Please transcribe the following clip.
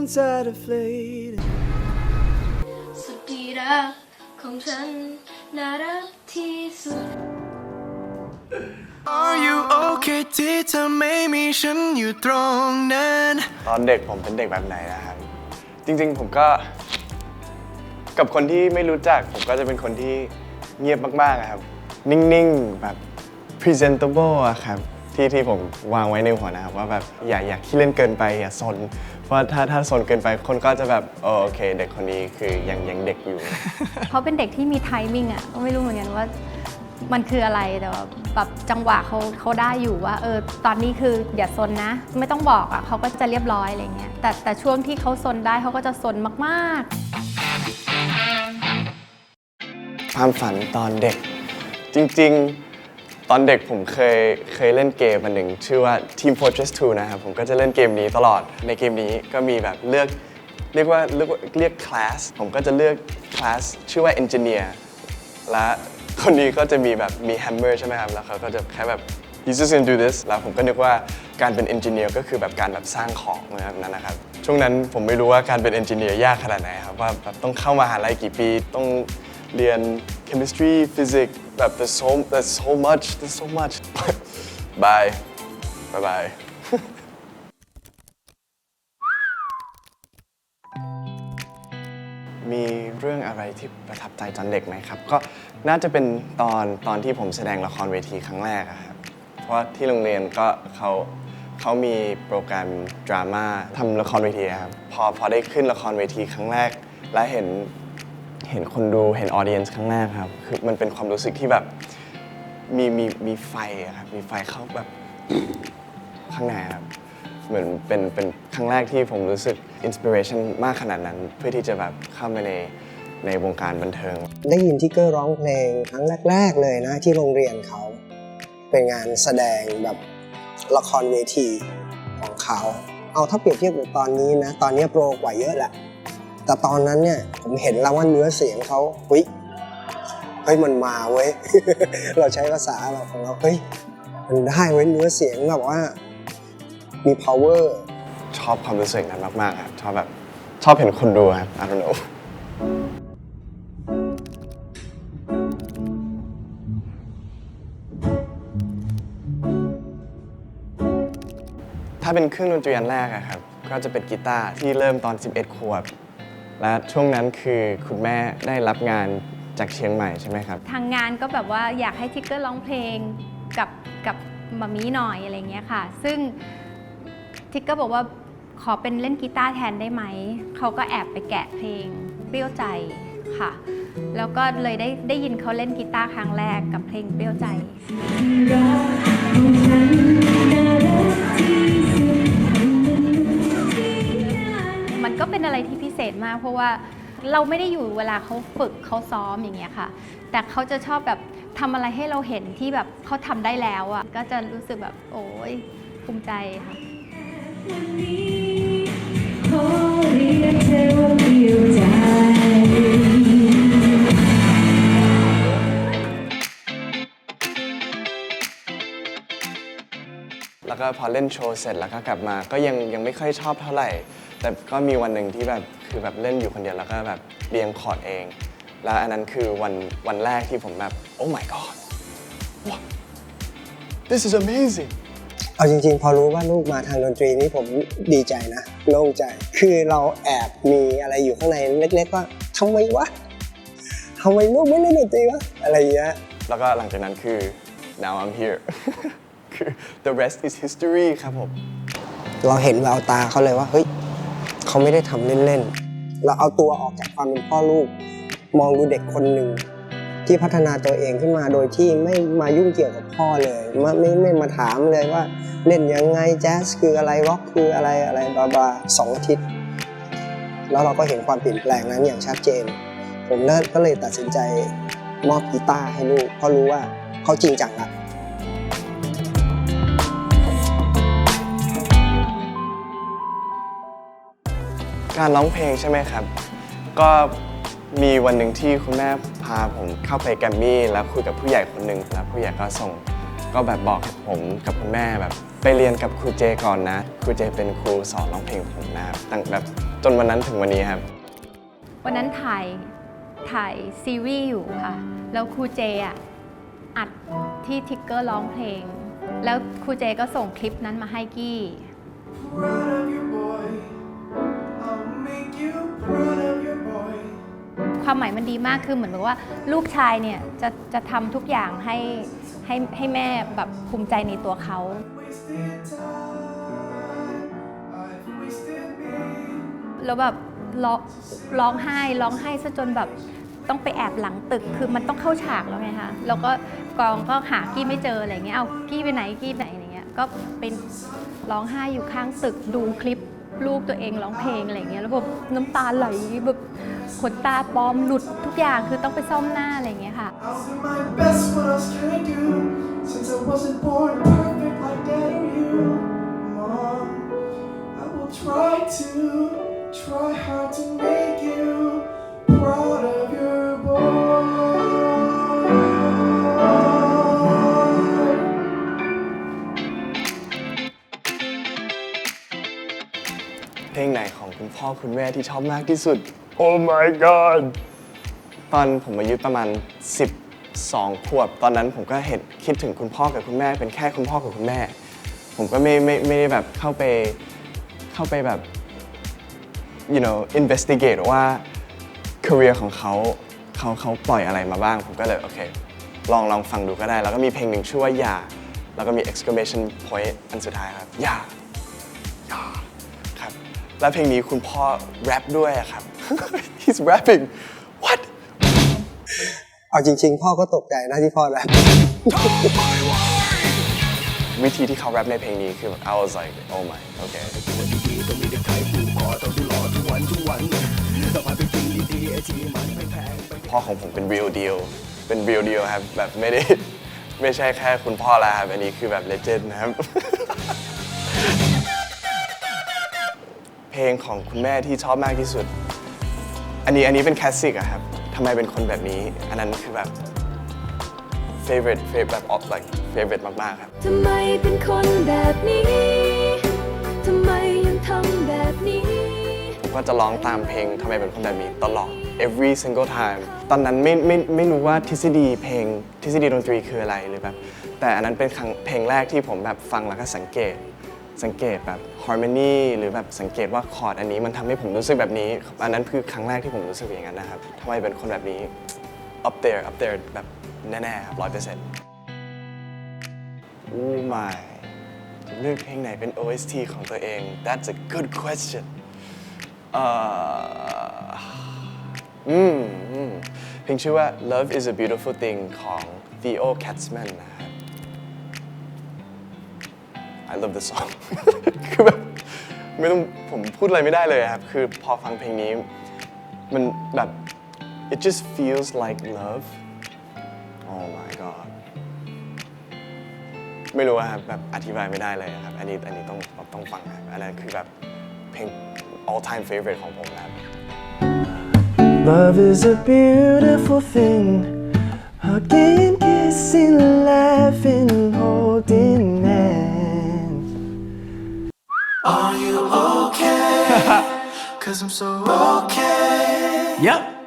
balloons are deflating สุดที่รักของฉันน่ารักที่สุด Are you okay ที่เธอไม่มีฉันอยู่ตรงนั้นตอนเด็กผมเป็นเด็กแบบไหนนะครับจริงๆผมก็กับคนที่ไม่รู้จักผมก็จะเป็นคนที่เงียบมากๆครับนิ่งๆแบบ presentable อะครับที่ผมวางไว้ในหัวนะครับว่าแบบอย่าขี้เล่นเกินไปอย่าซนเพราะถ้าซนเกินไปคนก็จะแบบโอเคเด็กคนนี้คือยังเด็กอยู่ เขาเป็นเด็กที่มีไทมิ่งอ่ะก็ไม่รู้เหมือนกันว่ามันคืออะไรแต่ว่าแบบจังหวะเขาได้อยู่ว่าตอนนี้คืออย่าซนนะไม่ต้องบอกอ่ะเขาก็จะเรียบร้อยอะไรเงี้ยแต่ช่วงที่เขาซนได้เขาก็จะซนมากๆความฝันตอนเด็กจริงๆตอนเด็กผมเคยเล่นเกมอันหนึ่งชื่อว่า Team Fortress 2 นะครับผมก็จะเล่นเกมนี้ตลอดในเกมนี้ก็มีแบบเรียกคลาสผมก็จะเลือกคลาสชื่อว่า Engineer และคนนี้ก็จะมีแบบมี Hammer ใช่ไหมครับแล้วเขาก็จะแค่แบบ he's just gonna do this แล้วผมก็นึกว่าการเป็น Engineer ก็คือแบบการแบบสร้างของนั่นนะครับช่วงนั้นผมไม่รู้ว่าการเป็น Engineer ยากขนาดไหนครับว่าแบบต้องเข้ามหาลัยกี่ปีต้องเรียน chemistry physics แบบ there's so much bye bye มีเรื่องอะไรที่ประทับใจตอนเด็กไหมครับก็น่าจะเป็นตอนที่ผมแสดงละครเวทีครั้งแรกครับเพราะว่าที่โรงเรียนก็เขามีโปรแกรมดราม่าทำละครเวทีครับพอได้ขึ้นละครเวทีครั้งแรกและเห็นคนดูเห็นออเดียนซ์ครั้งแรกครับคือมันเป็นความรู้สึกที่แบบมีไฟครับมีไฟเข้าแบบข้างในครับเหมือนเป็นครั้งแรกที่ผมรู้สึกอินสปิเรชันมากขนาดนั้นเพื่อที่จะแบบเข้ามาในวงการบันเทิงได้ยินทิกเกอร์ร้องเพลงครั้งแรกๆเลยนะที่โรงเรียนเขาเป็นงานแสดงแบบละครเวทีของเขาเอาถ้าเปรียบเทียบกับตอนนี้นะตอนนี้โปรกว่าเยอะแหละแต่ตอนนั้นเนี่ยผมเห็นแล้วว่าเนื้อเสียงเขาเฮ้ยมันมาเว้ย เราใช้ภาษาเราของเราเฮ้ยมันได้เว้ยเนื้อเสียงแบบว่ามี power ชอบความรู้สึกนั้นมากๆครับชอบเห็นคนดูครับ I don't know ถ้าเป็นเครื่องดนตรีอันแรกครับก็จะเป็นกีตาร์ที่เริ่มตอน 11 ขวบและช่วงนั้นคือคุณแม่ได้รับงานจากเชียงใหม่ใช่ไหมครับทางงานก็แบบว่าอยากให้ทิกเกอร์ร้องเพลงกับมามีหน่อยอะไรเงี้ยค่ะซึ่งทิกเกอร์บอกว่าขอเป็นเล่นกีตาร์แทนได้ไหมเขาก็แอบไปแกะเพลงเปรี้ยวใจค่ะแล้วก็เลยได้ยินเขาเล่นกีตาร์ครั้งแรกกับเพลงเปรี้ยวใจมันก็เป็นอะไรที่พิเศษมากเพราะว่าเราไม่ได้อยู่เวลาเขาฝึกเขาซ้อมอย่างเงี้ยค่ะแต่เขาจะชอบแบบทำอะไรให้เราเห็นที่แบบเขาทำได้แล้วอ่ะก็จะรู้สึกแบบโอ้ยภูมิใจค่ะแล้วก็พอเล่นโชว์เสร็จแล้วก็กลับมาก็ยังไม่ค่อยชอบเท่าไหร่แต่ก็มีวันหนึ่งที่แบบคือแบบเล่นอยู่คนเดียวแล้วก็แบบเรียงคอร์ดเองแล้วอันนั้นคือวันแรกที่ผมแบบ oh my god what this is amazing เอาจริงๆพอรู้ว่าลูกมาทางดนตรีนี่ผมดีใจนะโล่งใจคือเราแอบมีอะไรอยู่ข้างในเล็กๆว่าทำไมลูกไม่เล่นดนตรีวะอะไรอย่างเงี้ยแล้วก็หลังจากนั้นคือ now I'm here คือ the rest is history ครับผมเราเห็นแววตาเขาเลยว่าเฮ้ยเขาไม่ได้ทำเล่นๆเราเอาตัวออกจากความเป็นพ่อลูกมองดูเด็กคนหนึ่งที่พัฒนาตัวเองขึ้นมาโดยที่ไม่มายุ่งเกี่ยวกับพ่อเลยไม่มาถามเลยว่าเล่นยังไงแจ๊สคืออะไรร็อกคืออะไรบลาบลา2 อาทิตย์แล้วเราก็เห็นความเปลี่ยนแปลงนั้นอย่างชัดเจนผมก็เลยตัดสินใจมอบกีตาร์ให้ลูกเพราะรู้ว่าเขาจริงจังละการร้องเพลงใช่ไหมครับก็มีวันหนึ่งที่คุณแม่พาผมเข้าไปแกรมมี่แล้วคุยกับผู้ใหญ่คนหนึ่งแล้วผู้ใหญ่ก็ส่ง ก็แบบบอกให้ผมกับคุณแม่แบบไปเรียนกับครูเจก่อนนะครูเจเป็นครูสอนร้องเพลงผมนะครับตั้งแบบจนวันนั้นถึงวันนี้ครับ วันนั้นถ่ายซีรีส์อยู่ค่ะ แล้วครูเจอ่ะอัดที่ทิกเกอร์ร้องเพลง แล้วครูเจก็ส่งคลิปนั้นมาให้กี้ Proud of your boy. I'll make you proud of your boy. ความหมายมันดีมากคือเหมือนแบบว่าลูกชายเนี่ยจะทำทุกอย่างให้แม่แบบภูมิใจในตัวเขา Wasted time. I've wasted me. แล้วแบบร้องไห้ซะจนแบบต้องไปแอบหลังตึกคือมันต้องเข้าฉากแล้วไงคะแล้วก็กองก็หากี้ไม่เจออะไรเงี้ยเอากี้ไปไหนอะไรเงี้ยก็เป็นร้องไห้อยู่ข้างตึกดูคลิปลูกตัวเองร้องเพลงอะไรเงี้ยแล้วแบบน้ำตาไหลแบบขนตาปลอมหลุดทุกอย่างคือต้องไปซ่อมหน้าอะไรเงี้ยค่ะ I'll do my best. What else can I do? Since I wasn't born perfect like Dad or you, Mom, I will try hard to make you proud of your boy. เพลงไหนของคุณพ่อคุณแม่ที่ชอบมากที่สุด Oh my god ตอนผมอายุประมาณ 12 ขวบ ตอนนั้นผมก็คิดถึงคุณพ่อกับคุณแม่เป็นแค่คุณพ่อกับคุณแม่ ผมก็ไม่ได้แบบเข้าไปแบบ you know investigate ว่า career ของเขาปล่อยอะไรมาบ้าง ผมก็เลยโอเคลองฟังดูก็ได้ แล้วก็มีเพลงหนึ่งชื่อว่าอย่าแล้วก็มี exclamation point อันสุดท้ายครับอย่าครับแล้วเพลงนี้คุณพ่อแรปด้วยอะครับ he's rapping what เอาจริงๆ พ่อก็ตกใจนะที่พ่อแรป วิธีที่เขาแรปในเพลงนี้คือ I was like oh my okay พ่อของผมเป็น real deal ครับแบบไม่ใช่แค่คุณพ่อแล้วครับอันนี้คือแบบ legend นะครับ เพลงของคุณแม่ที่ชอบมากที่สุดอันนี้เป็นคลาสสิกอะครับทำไมเป็นคนแบบนี้อันนั้นคือแบบ favorite แบบ like favorite มากๆครับ ทำไมเป็นคนแบบนี้ ทำไมยังทำแบบนี้ ผมก็จะร้องตามเพลงทำไมเป็นคนแบบนี้ตลอด every single time ตอนนั้นไม่รู้ว่าทฤษฎีดนตรีคืออะไรหรือแบบแต่อันนั้นเป็นเพลงแรกที่ผมแบบฟังแล้วก็สังเกตแบบ harmony หรือแบบสังเกตว่าคอร์ดอันนี้มันทำให้ผมรู้สึกแบบนี้อันนั้นคือครั้งแรกที่ผมรู้สึกอย่างนั้นนะครับทำไมเป็นคนแบบนี้ up there แบบแน่ๆครับ 100% Oh my จะเลือกเพลงไหนเป็น OST ของตัวเอง That's a good question เพลงชื่อว่า Love is a Beautiful Thing ของ Theo Katzman นะครับ I love the song คือแบบไม่ต้องผมพูดอะไรไม่ได้เลยครับคือพอฟังเพลงนี้มันแบบ it just feels like love oh my god ไม่รู้ครับแบบอธิบายไม่ได้เลยครับอันนี้ต้องฟังครับอันนั้นคือแบบเพลง all time favorite ของผมนะครับ Love is a beautiful thing. Hugging, kissing, laughing, holding hands. Are you okay? 'Cause I'm so okay. Yep.